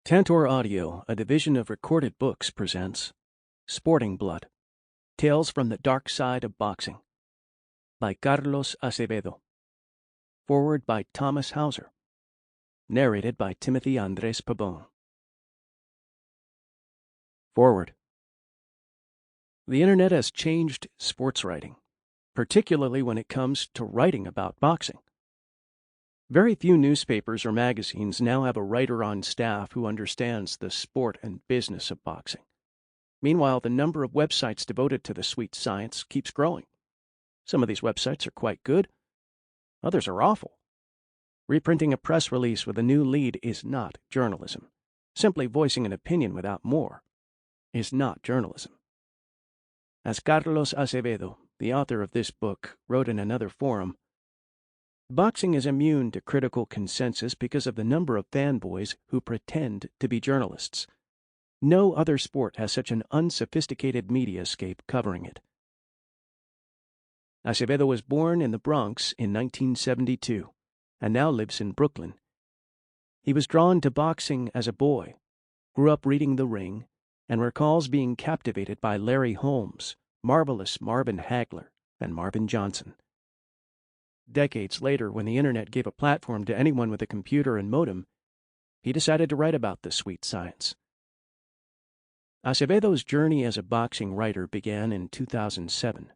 Tantor Audio, a division of Recorded Books, presents Sporting Blood, Tales from the Dark Side of Boxing, by Carlos Acevedo. Foreword by Thomas Hauser. Narrated by Timothy Andrés Pabon. Foreword. The Internet has changed sports writing, particularly when it comes to writing about boxing. Very few newspapers or magazines now have a writer on staff who understands the sport and business of boxing. Meanwhile, the number of websites devoted to the sweet science keeps growing. Some of these websites are quite good. Others are awful. Reprinting a press release with a new lead is not journalism. Simply voicing an opinion without more is not journalism. As Carlos Acevedo, the author of this book, wrote in another forum, boxing is immune to critical consensus because of the number of fanboys who pretend to be journalists. No other sport has such an unsophisticated mediascape covering it. Acevedo was born in the Bronx in 1972 and now lives in Brooklyn. He was drawn to boxing as a boy, grew up reading The Ring, and recalls being captivated by Larry Holmes, Marvelous Marvin Hagler, and Marvin Johnson. Decades later, when the Internet gave a platform to anyone with a computer and modem, he decided to write about the sweet science. Acevedo's journey as a boxing writer began in 2007.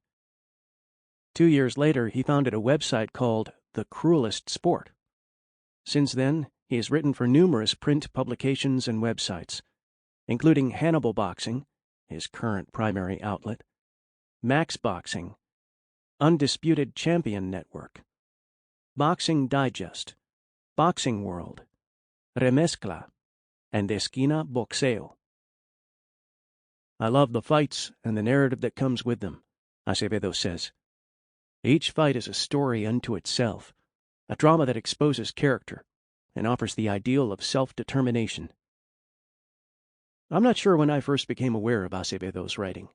2 years later, he founded a website called The Cruelest Sport. Since then, he has written for numerous print publications and websites, including Hannibal Boxing, his current primary outlet, Max Boxing, Undisputed Champion Network, Boxing Digest, Boxing World, Remezcla, and Esquina Boxeo. I love the fights and the narrative that comes with them, Acevedo says. Each fight is a story unto itself, a drama that exposes character and offers the ideal of self-determination. I'm not sure when I first became aware of Acevedo's writing.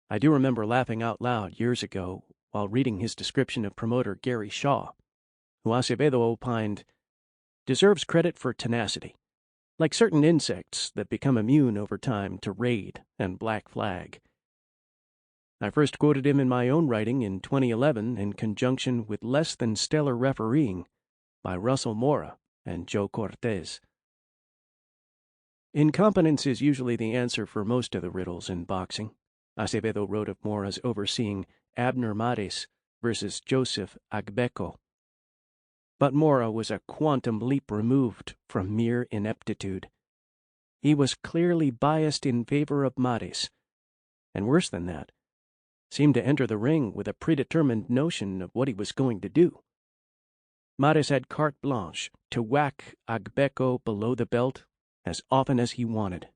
I do remember laughing out loud years ago while reading his description of promoter Gary Shaw, who Acevedo opined deserves credit for tenacity, like certain insects that become immune over time to raid and black flag. I first quoted him in my own writing in 2011 in conjunction with Less Than Stellar Refereeing by Russell Mora and Joe Cortez. Incompetence is usually the answer for most of the riddles in boxing. Acevedo wrote of Mora's overseeing Abner Mares versus Joseph Agbeko. But Mora was a quantum leap removed from mere ineptitude. He was clearly biased in favor of Mares, and worse than that, seemed to enter the ring with a predetermined notion of what he was going to do. Mares had carte blanche to whack Agbeko below the belt as often as he wanted.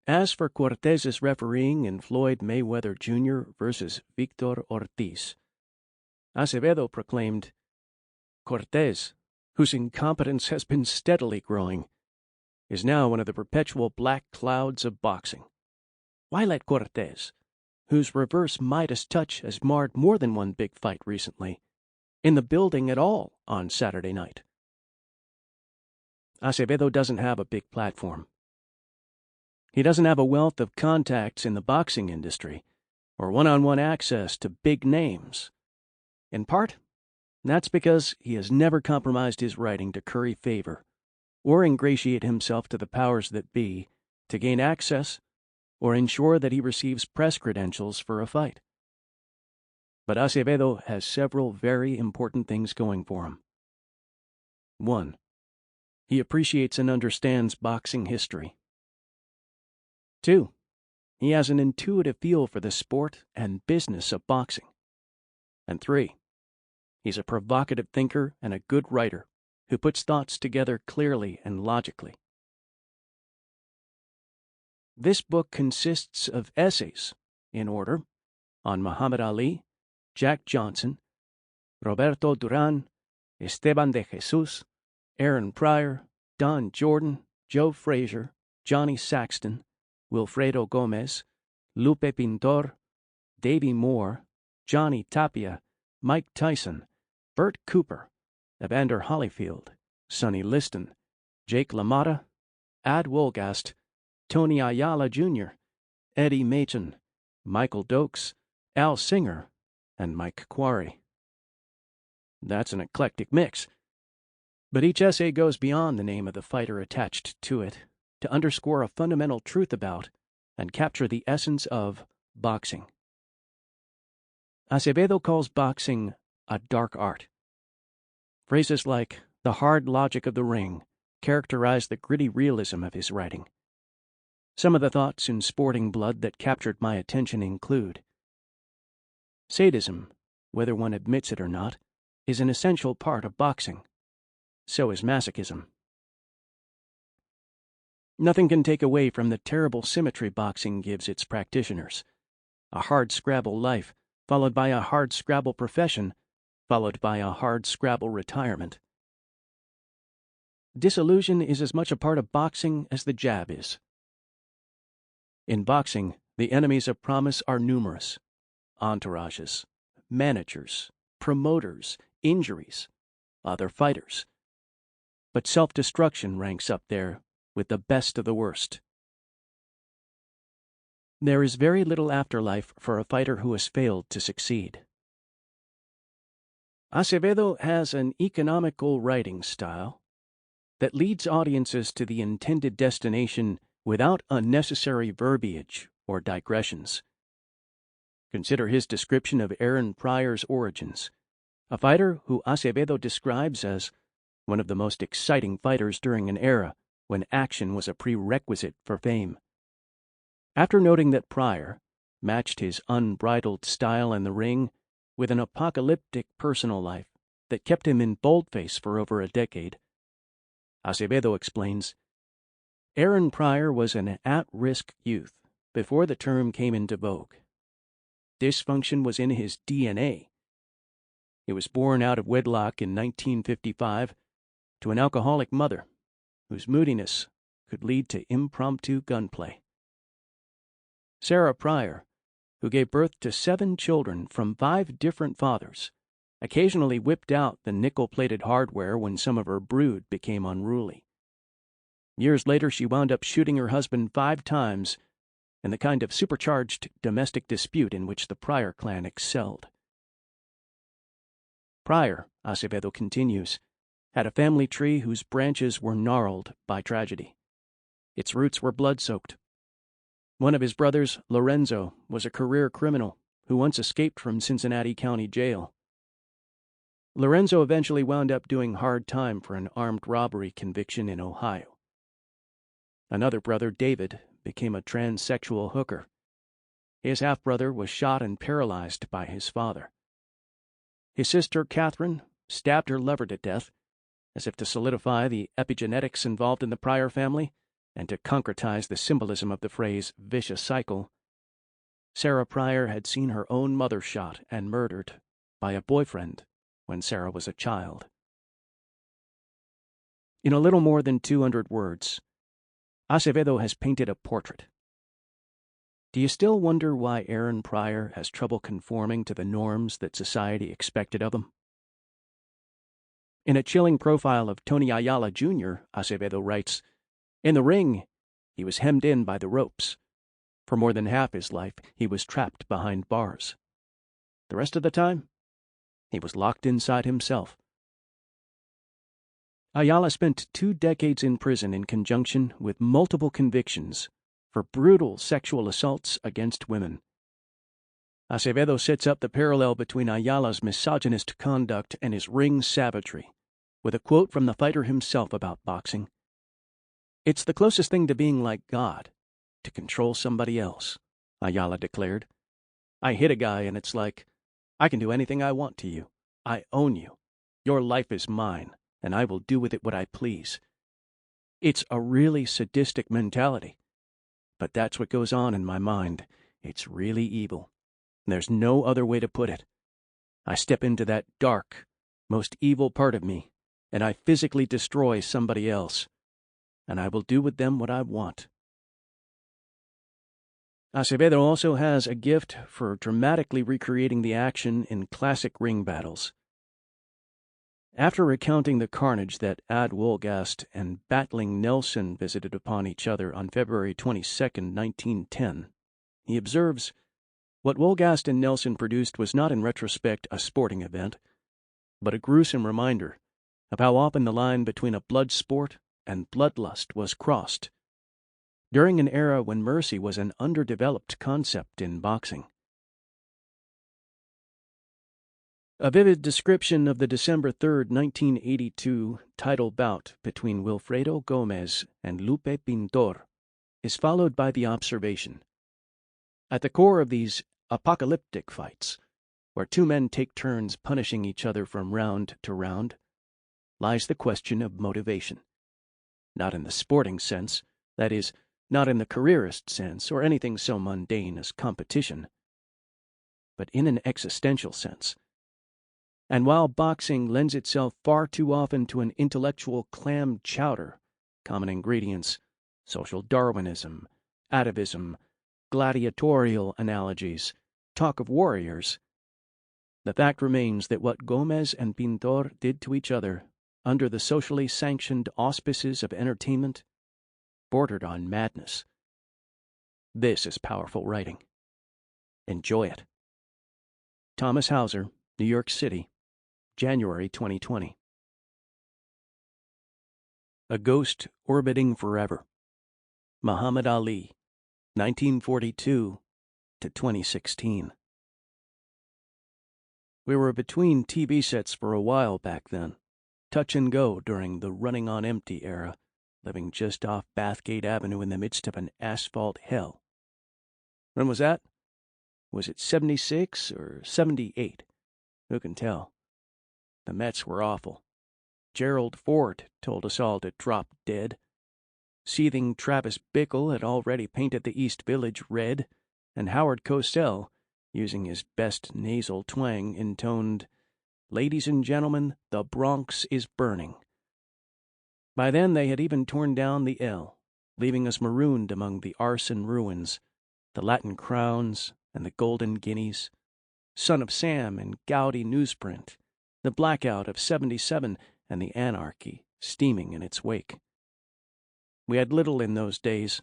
As for Cortez's refereeing in Floyd Mayweather Jr. versus Victor Ortiz, Acevedo proclaimed, Cortez, whose incompetence has been steadily growing, is now one of the perpetual black clouds of boxing. Why let Cortez, whose reverse Midas touch has marred more than one big fight recently, in the building at all on Saturday night? Acevedo doesn't have a big platform. He doesn't have a wealth of contacts in the boxing industry or one-on-one access to big names. In part, that's because he has never compromised his writing to curry favor or ingratiate himself to the powers that be to gain access or ensure that he receives press credentials for a fight. But Acevedo has several very important things going for him. 1. He appreciates and understands boxing history. 2. He has an intuitive feel for the sport and business of boxing. And 3. He's a provocative thinker and a good writer who puts thoughts together clearly and logically. This book consists of essays, in order, on Muhammad Ali, Jack Johnson, Roberto Duran, Esteban de Jesus, Aaron Pryor, Don Jordan, Joe Frazier, Johnny Saxton, Wilfredo Gomez, Lupe Pintor, Davey Moore, Johnny Tapia, Mike Tyson, Bert Cooper, Evander Holyfield, Sonny Liston, Jake LaMotta, Ad Wolgast, Tony Ayala Jr., Eddie Machen, Michael Dokes, Al Singer, and Mike Quarry. That's an eclectic mix. But each essay goes beyond the name of the fighter attached to it to underscore a fundamental truth about and capture the essence of boxing. Acevedo calls boxing a dark art. Phrases like the hard logic of the ring characterize the gritty realism of his writing. Some of the thoughts in Sporting Blood that captured my attention include: sadism, whether one admits it or not, is an essential part of boxing. So is masochism. Nothing can take away from the terrible symmetry boxing gives its practitioners. A hard-scrabble life, followed by a hard-scrabble profession, followed by a hard-scrabble retirement. Disillusion is as much a part of boxing as the jab is. In boxing, the enemies of promise are numerous: entourages, managers, promoters, injuries, other fighters. But self-destruction ranks up there with the best of the worst. There is very little afterlife for a fighter who has failed to succeed. Acevedo has an economical writing style that leads audiences to the intended destination without unnecessary verbiage or digressions. Consider his description of Aaron Pryor's origins, a fighter who Acevedo describes as one of the most exciting fighters during an era when action was a prerequisite for fame. After noting that Pryor matched his unbridled style in the ring with an apocalyptic personal life that kept him in boldface for over a decade, Acevedo explains, Aaron Pryor was an at-risk youth before the term came into vogue. Dysfunction was in his DNA. He was born out of wedlock in 1955 to an alcoholic mother whose moodiness could lead to impromptu gunplay. Sarah Pryor, who gave birth to 7 children from 5 different fathers, occasionally whipped out the nickel-plated hardware when some of her brood became unruly. Years later, she wound up shooting her husband 5 times in the kind of supercharged domestic dispute in which the Pryor clan excelled. Pryor, Acevedo continues, had a family tree whose branches were gnarled by tragedy. Its roots were blood-soaked. One of his brothers, Lorenzo, was a career criminal who once escaped from Cincinnati County Jail. Lorenzo eventually wound up doing hard time for an armed robbery conviction in Ohio. Another brother, David, became a transsexual hooker. His half-brother was shot and paralyzed by his father. His sister, Catherine, stabbed her lover to death, as if to solidify the epigenetics involved in the Pryor family and to concretize the symbolism of the phrase vicious cycle. Sarah Pryor had seen her own mother shot and murdered by a boyfriend when Sarah was a child. In a little more than 200 words, Acevedo has painted a portrait. Do you still wonder why Aaron Pryor has trouble conforming to the norms that society expected of him? In a chilling profile of Tony Ayala Jr., Acevedo writes, in the ring, he was hemmed in by the ropes. For more than half his life, he was trapped behind bars. The rest of the time, he was locked inside himself. Ayala spent 2 decades in prison in conjunction with multiple convictions for brutal sexual assaults against women. Acevedo sets up the parallel between Ayala's misogynist conduct and his ring savagery, with a quote from the fighter himself about boxing. It's the closest thing to being like God, to control somebody else, Ayala declared. I hit a guy and it's like, I can do anything I want to you. I own you. Your life is mine, and I will do with it what I please. It's a really sadistic mentality. But that's what goes on in my mind. It's really evil. There's no other way to put it. I step into that dark, most evil part of me, and I physically destroy somebody else, and I will do with them what I want. Acevedo also has a gift for dramatically recreating the action in classic ring battles. After recounting the carnage that Ad Wolgast and Battling Nelson visited upon each other on February 22, 1910, he observes, "What Wolgast and Nelson produced was not in retrospect a sporting event, but a gruesome reminder of how often the line between a blood sport and bloodlust was crossed, during an era when mercy was an underdeveloped concept in boxing." A vivid description of the December 3, 1982 title bout between Wilfredo Gomez and Lupe Pintor is followed by the observation, "At the core of these apocalyptic fights, where two men take turns punishing each other from round to round, lies the question of motivation. Not in the sporting sense, that is, not in the careerist sense or anything so mundane as competition, but in an existential sense. And while boxing lends itself far too often to an intellectual clam chowder, common ingredients, social Darwinism, atavism, gladiatorial analogies, talk of warriors, the fact remains that what Gomez and Pintor did to each other under the socially sanctioned auspices of entertainment bordered on madness. This is powerful writing. Enjoy it." Thomas Hauser, New York City, January 2020. A Ghost Orbiting Forever. Muhammad Ali, 1942 to 2016. We were between TV sets for a while back then, touch and go during the running on empty era, living just off Bathgate Avenue in the midst of an asphalt hell. When was that? Was it 76 or 78? Who can tell? The Mets were awful. Gerald Ford told us all to drop dead. Seething Travis Bickle had already painted the East Village red, and Howard Cosell, using his best nasal twang, intoned, "Ladies and gentlemen, the Bronx is burning." By then they had even torn down the L, leaving us marooned among the arson ruins, the Latin crowns and the golden guineas, Son of Sam and gaudy newsprint, the blackout of 77 and the anarchy steaming in its wake. We had little in those days,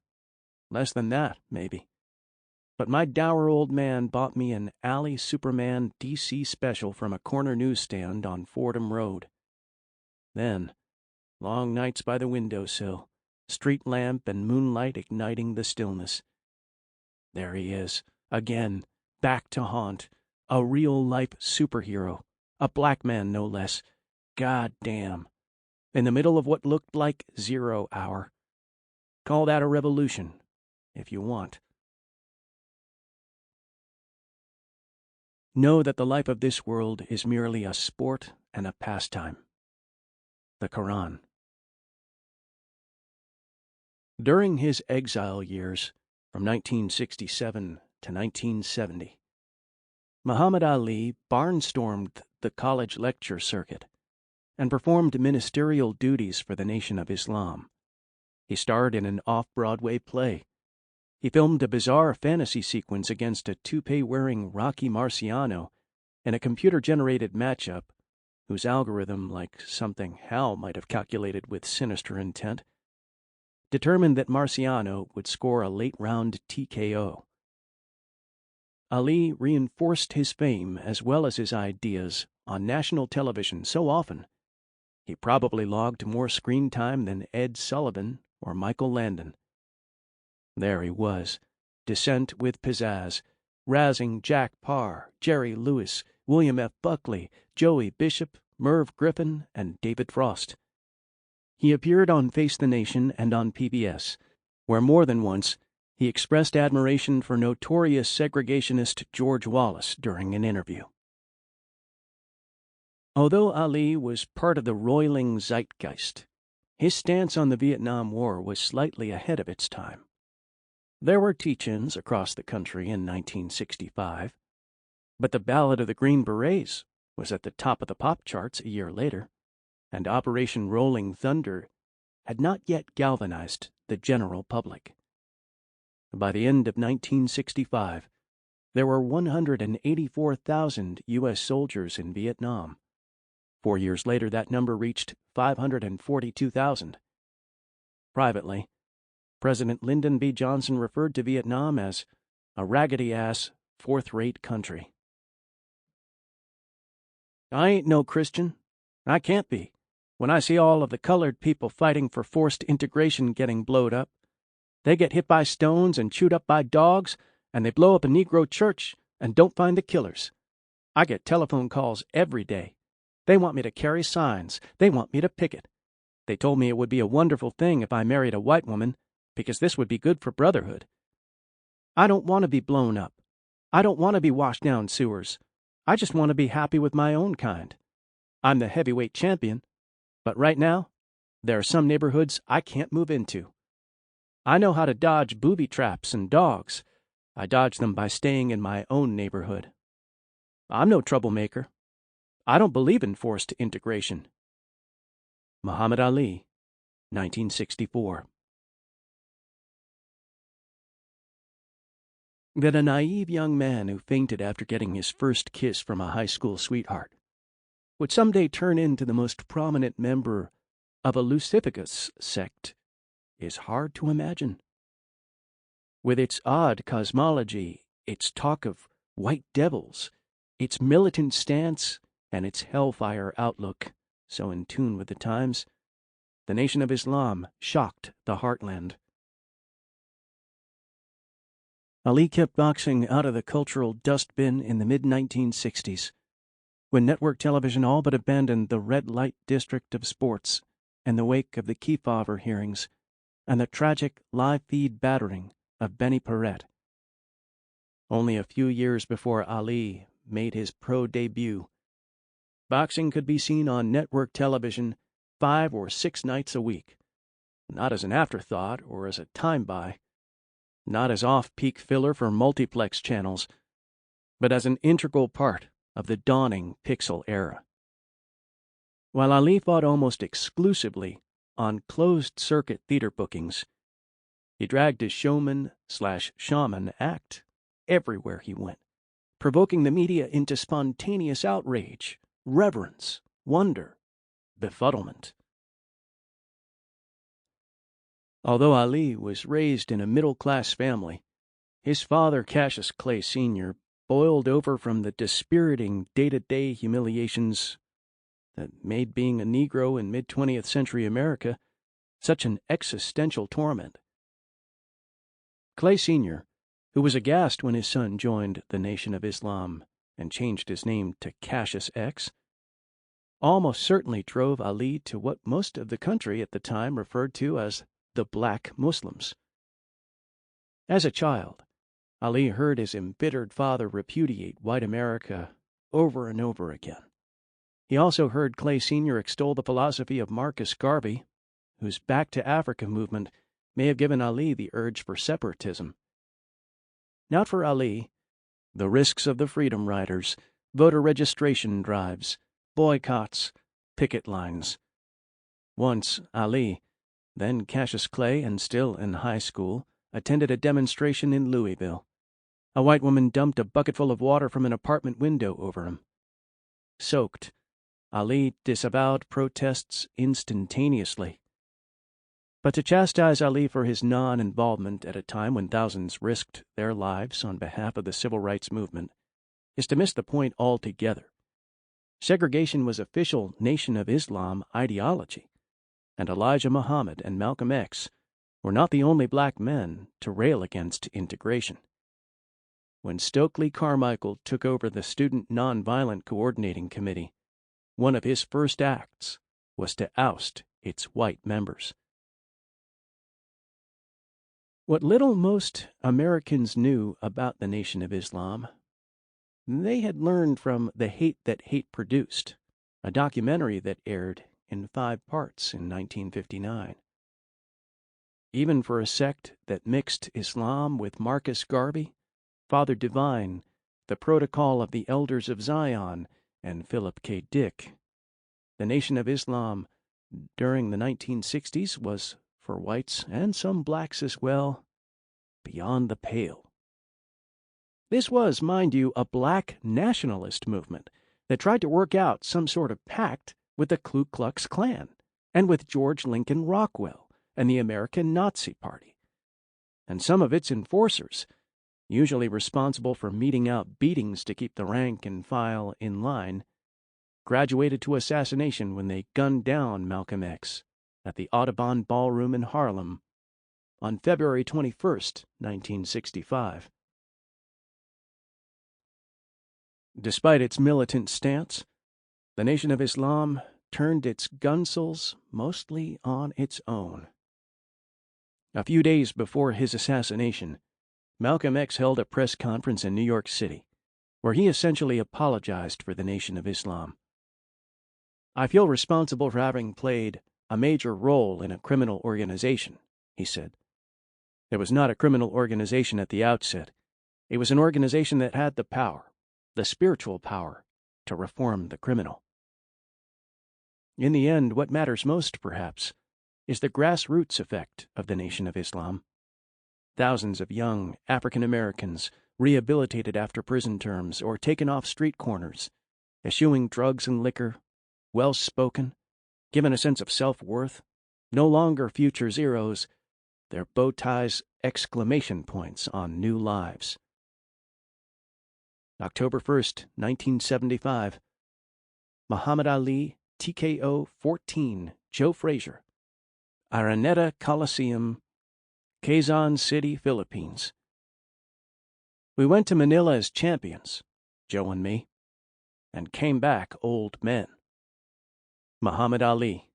less than that, maybe. But my dour old man bought me an Alley Superman DC special from a corner newsstand on Fordham Road. Then, long nights by the windowsill, street lamp and moonlight igniting the stillness. There he is, again, back to haunt, a real-life superhero, a black man no less. God damn. In the middle of what looked like 0 hour. Call that a revolution, if you want. Know that the life of this world is merely a sport and a pastime. The Quran. During his exile years, from 1967 to 1970, Muhammad Ali barnstormed the college lecture circuit and performed ministerial duties for the Nation of Islam. He starred in an off-Broadway play. He filmed a bizarre fantasy sequence against a toupee-wearing Rocky Marciano in a computer-generated matchup whose algorithm, like something Hal might have calculated with sinister intent, determined that Marciano would score a late-round TKO. Ali reinforced his fame as well as his ideas on national television so often, he probably logged more screen time than Ed Sullivan or Michael Landon. There he was, Descent with pizzazz, razzing Jack Parr, Jerry Lewis, William F. Buckley, Joey Bishop, Merv Griffin, and David Frost. He appeared on Face the Nation and on PBS, where more than once he expressed admiration for notorious segregationist George Wallace during an interview. Although Ali was part of the roiling zeitgeist, his stance on the Vietnam War was slightly ahead of its time. There were teach-ins across the country in 1965, but the Ballad of the Green Berets was at the top of the pop charts a year later, and Operation Rolling Thunder had not yet galvanized the general public. By the end of 1965, there were 184,000 U.S. soldiers in Vietnam, 4 years later, that number reached 542,000. Privately, President Lyndon B. Johnson referred to Vietnam as a raggedy-ass, fourth-rate country. I ain't no Christian. I can't be. When I see all of the colored people fighting for forced integration getting blowed up, they get hit by stones and chewed up by dogs, and they blow up a Negro church and don't find the killers. I get telephone calls every day. They want me to carry signs. They want me to picket. They told me it would be a wonderful thing if I married a white woman, because this would be good for brotherhood. I don't want to be blown up. I don't want to be washed down sewers. I just want to be happy with my own kind. I'm the heavyweight champion, but right now, there are some neighborhoods I can't move into. I know how to dodge booby traps and dogs. I dodge them by staying in my own neighborhood. I'm no troublemaker. I don't believe in forced integration. Muhammad Ali, 1964. That a naive young man who fainted after getting his first kiss from a high school sweetheart would someday turn into the most prominent member of a Lucifagos sect is hard to imagine. With its odd cosmology, its talk of white devils, its militant stance, and its hellfire outlook, so in tune with the times, the Nation of Islam shocked the heartland. Ali kept boxing out of the cultural dustbin in the mid-1960s, when network television all but abandoned the red light district of sports in the wake of the Kefauver hearings and the tragic live-feed battering of Benny Paret. Only a few years before Ali made his pro debut, boxing could be seen on network television 5 or 6 nights a week, not as an afterthought or as a time-buy, not as off-peak filler for multiplex channels, but as an integral part of the dawning pixel era. While Ali fought almost exclusively on closed-circuit theater bookings, he dragged his showman/shaman act everywhere he went, provoking the media into spontaneous outrage, reverence, wonder, befuddlement. Although Ali was raised in a middle-class family, his father, Cassius Clay Sr., boiled over from the dispiriting day-to-day humiliations that made being a Negro in mid-20th century America such an existential torment. Clay Sr., who was aghast when his son joined the Nation of Islam and changed his name to Cassius X, almost certainly drove Ali to what most of the country at the time referred to as the Black Muslims. As a child, Ali heard his embittered father repudiate white America over and over again. He also heard Clay Sr. extol the philosophy of Marcus Garvey, whose Back to Africa movement may have given Ali the urge for separatism. Not for Ali, the risks of the Freedom Riders, voter registration drives, boycotts, picket lines. Once Ali, then Cassius Clay and still in high school, attended a demonstration in Louisville. A white woman dumped a bucketful of water from an apartment window over him. Soaked, Ali disavowed protests instantaneously. But to chastise Ali for his non-involvement at a time when thousands risked their lives on behalf of the civil rights movement is to miss the point altogether. Segregation was official Nation of Islam ideology, and Elijah Muhammad and Malcolm X were not the only black men to rail against integration. When Stokely Carmichael took over the Student Nonviolent Coordinating Committee, one of his first acts was to oust its white members. What little most Americans knew about the Nation of Islam, they had learned from The Hate That Hate Produced, a documentary that aired in 5 parts in 1959. Even for a sect that mixed Islam with Marcus Garvey, Father Divine, the Protocol of the Elders of Zion, and Philip K. Dick, the Nation of Islam during the 1960s was, for whites and some blacks as well, beyond the pale. This was, mind you, a black nationalist movement, that tried to work out some sort of pact with the Ku Klux Klan and with George Lincoln Rockwell and the American Nazi Party. And some of its enforcers, usually responsible for meting out beatings to keep the rank and file in line, graduated to assassination when they gunned down Malcolm X at the Audubon Ballroom in Harlem on February 21st, 1965. Despite its militant stance, the Nation of Islam turned its gunsels mostly on its own. A few days before his assassination, Malcolm X held a press conference in New York City, where he essentially apologized for the Nation of Islam. "I feel responsible for having played a major role in a criminal organization," he said. "It was not a criminal organization at the outset. It was an organization that had the power, the spiritual power, to reform the criminal. In the end, what matters most, perhaps, is the grassroots effect of the Nation of Islam. Thousands of young African Americans rehabilitated after prison terms or taken off street corners, eschewing drugs and liquor, well-spoken, given a sense of self-worth, no longer future zeros, their bow ties exclamation points on new lives." October 1st, 1975. Muhammad Ali, TKO 14, Joe Frazier. Araneta Coliseum, Quezon City, Philippines. "We went to Manila as champions, Joe and me, and came back old men." Muhammad Ali.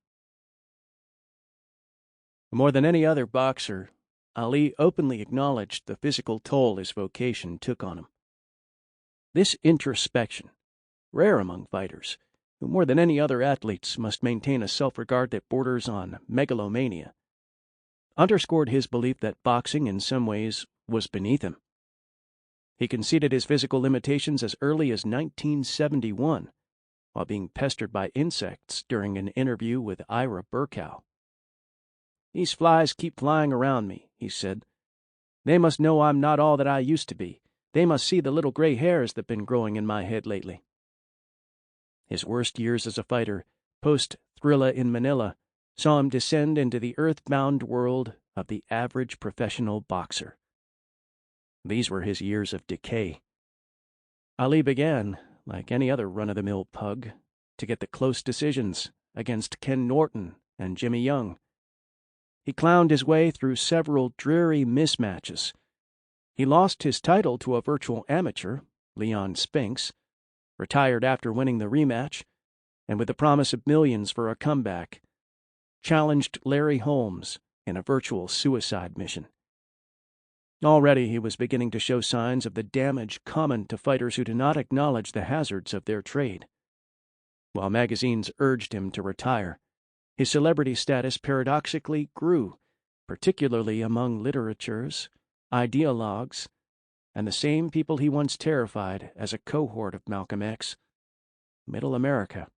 More than any other boxer, Ali openly acknowledged the physical toll his vocation took on him. This introspection, rare among fighters, who more than any other athletes must maintain a self-regard that borders on megalomania, underscored his belief that boxing in some ways was beneath him. He conceded his physical limitations as early as 1971, while being pestered by insects during an interview with Ira Burkow. "These flies keep flying around me," he said. "They must know I'm not all that I used to be. They must see the little gray hairs that been growing in my head lately." His worst years as a fighter, post-Thrilla in Manila, saw him descend into the earthbound world of the average professional boxer. These were his years of decay. Ali began, like any other run-of-the-mill pug, to get the close decisions against Ken Norton and Jimmy Young. He clowned his way through several dreary mismatches. He lost his title to a virtual amateur, Leon Spinks, retired after winning the rematch, and with the promise of millions for a comeback, challenged Larry Holmes in a virtual suicide mission. Already he was beginning to show signs of the damage common to fighters who do not acknowledge the hazards of their trade. While magazines urged him to retire, his celebrity status paradoxically grew, particularly among literateurs, ideologues, and the same people he once terrified as a cohort of Malcolm X, Middle America.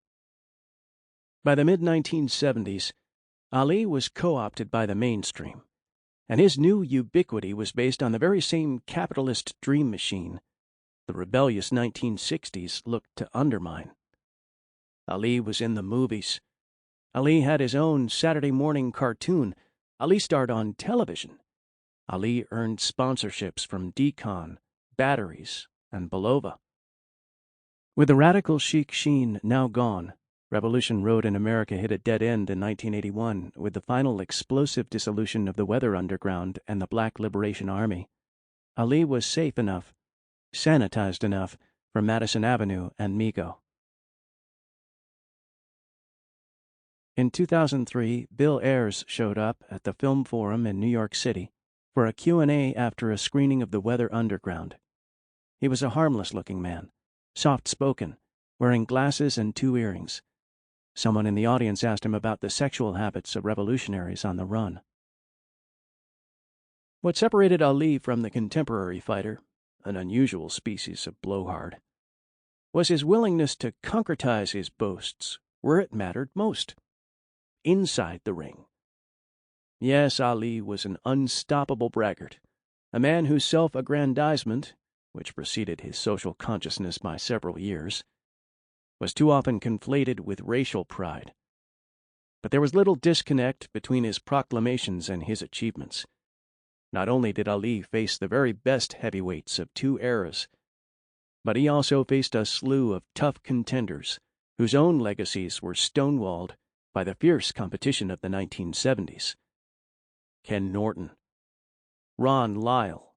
By the mid-1970s, Ali was co-opted by the mainstream, and his new ubiquity was based on the very same capitalist dream machine the rebellious 1960s looked to undermine. Ali was in the movies. Ali had his own Saturday morning cartoon. Ali starred on television. Ali earned sponsorships from Decon, Batteries, and Belova. With the radical chic sheen now gone, Revolution Road in America hit a dead end in 1981 with the final explosive dissolution of the Weather Underground and the Black Liberation Army. Ali was safe enough, sanitized enough, for Madison Avenue and Mego. In 2003, Bill Ayers showed up at the Film Forum in New York City for a Q&A after a screening of The Weather Underground. He was a harmless-looking man, soft-spoken, wearing glasses and 2 earrings. Someone in the audience asked him about the sexual habits of revolutionaries on the run. What separated Ali from the contemporary fighter, an unusual species of blowhard, was his willingness to concretize his boasts where it mattered most, inside the ring. Yes, Ali was an unstoppable braggart, a man whose self-aggrandizement, which preceded his social consciousness by several years, was too often conflated with racial pride. But there was little disconnect between his proclamations and his achievements. Not only did Ali face the very best heavyweights of two eras, but he also faced a slew of tough contenders whose own legacies were stonewalled by the fierce competition of the 1970s. Ken Norton, Ron Lyle,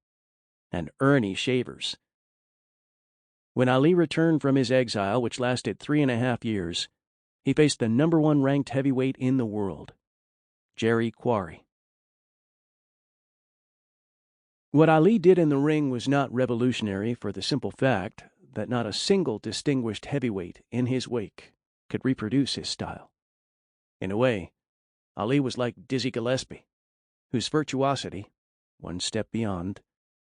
and Ernie Shavers. When Ali returned from his exile, which lasted 3.5 years, he faced the #1 ranked heavyweight in the world, Jerry Quarry. What Ali did in the ring was not revolutionary for the simple fact that not a single distinguished heavyweight in his wake could reproduce his style. In a way, Ali was like Dizzy Gillespie, whose virtuosity, one step beyond,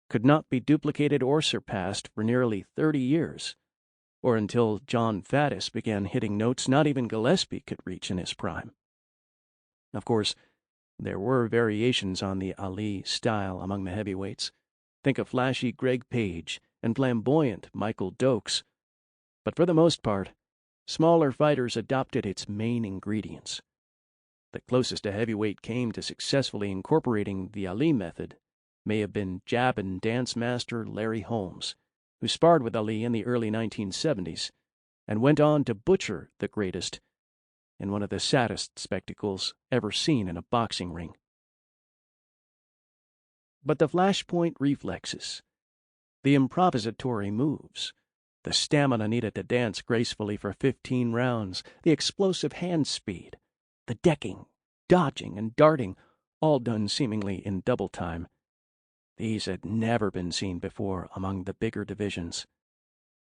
could not be duplicated or surpassed for nearly 30 years, or until John Faddis began hitting notes not even Gillespie could reach in his prime. Of course, there were variations on the Ali style among the heavyweights. Think of flashy Greg Page and flamboyant Michael Dokes. But for the most part, smaller fighters adopted its main ingredients. The closest a heavyweight came to successfully incorporating the Ali method may have been jab and dance master Larry Holmes, who sparred with Ali in the early 1970s and went on to butcher the greatest in one of the saddest spectacles ever seen in a boxing ring. But the flashpoint reflexes, the improvisatory moves, the stamina needed to dance gracefully for 15 rounds, the explosive hand speed, the decking, dodging, and darting, all done seemingly in double time. These had never been seen before among the bigger divisions.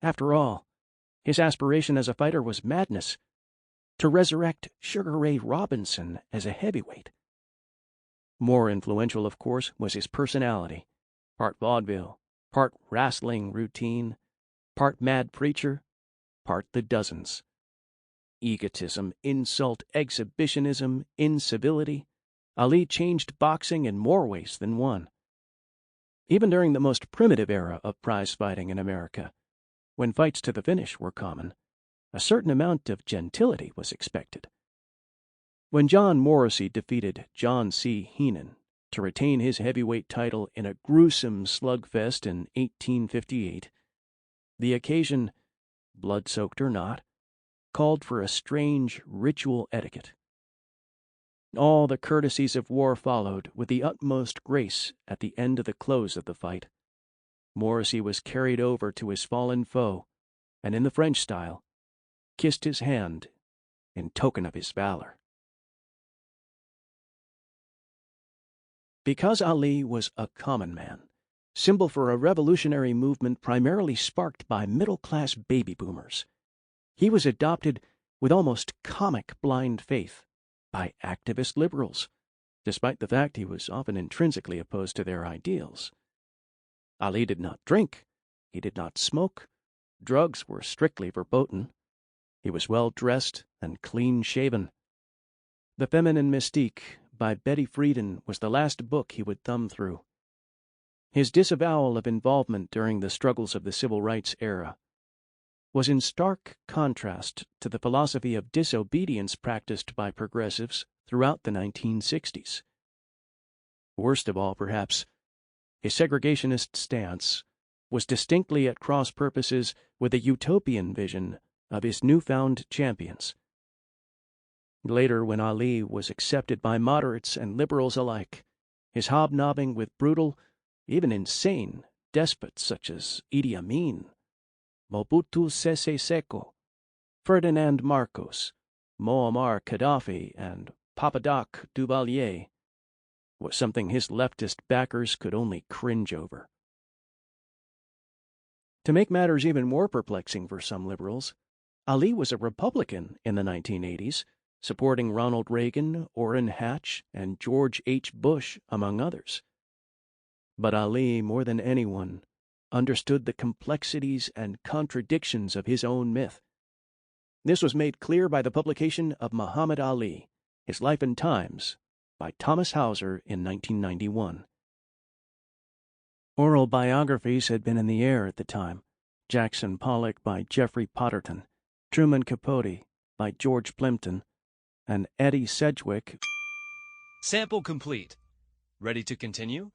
After all, his aspiration as a fighter was madness, to resurrect Sugar Ray Robinson as a heavyweight. More influential, of course, was his personality, part vaudeville, part wrestling routine, part mad preacher, part the dozens. Egotism, insult, exhibitionism, incivility. Ali changed boxing in more ways than one. Even during the most primitive era of prize fighting in America, when fights to the finish were common, a certain amount of gentility was expected. When John Morrissey defeated John C. Heenan to retain his heavyweight title in a gruesome slugfest in 1858, the occasion, blood-soaked or not, called for a strange ritual etiquette. All the courtesies of war followed with the utmost grace at the end of the close of the fight. Morrissey was carried over to his fallen foe, and in the French style, kissed his hand in token of his valor. Because Ali was a common man, symbol for a revolutionary movement primarily sparked by middle-class baby boomers, he was adopted with almost comic blind faith by activist liberals, despite the fact he was often intrinsically opposed to their ideals. Ali did not drink, he did not smoke, drugs were strictly verboten. He was well-dressed and clean-shaven. The Feminine Mystique by Betty Friedan was the last book he would thumb through. His disavowal of involvement during the struggles of the civil rights era was in stark contrast to the philosophy of disobedience practiced by progressives throughout the 1960s. Worst of all, perhaps, his segregationist stance was distinctly at cross purposes with the utopian vision of his newfound champions. Later, when Ali was accepted by moderates and liberals alike, his hobnobbing with brutal, even insane, despots such as Idi Amin, Mobutu Sese Seko, Ferdinand Marcos, Muammar Gaddafi, and Papadoc Duvalier was something his leftist backers could only cringe over. To make matters even more perplexing for some liberals, Ali was a Republican in the 1980s, supporting Ronald Reagan, Orrin Hatch, and George H. Bush, among others. But Ali, more than anyone, understood the complexities and contradictions of his own myth. This was made clear by the publication of Muhammad Ali, His Life and Times, by Thomas Hauser in 1991. Oral biographies had been in the air at the time, Jackson Pollock by Jeffrey Potterton, Truman Capote by George Plimpton, and Eddie Sedgwick. Sample complete. Ready to continue?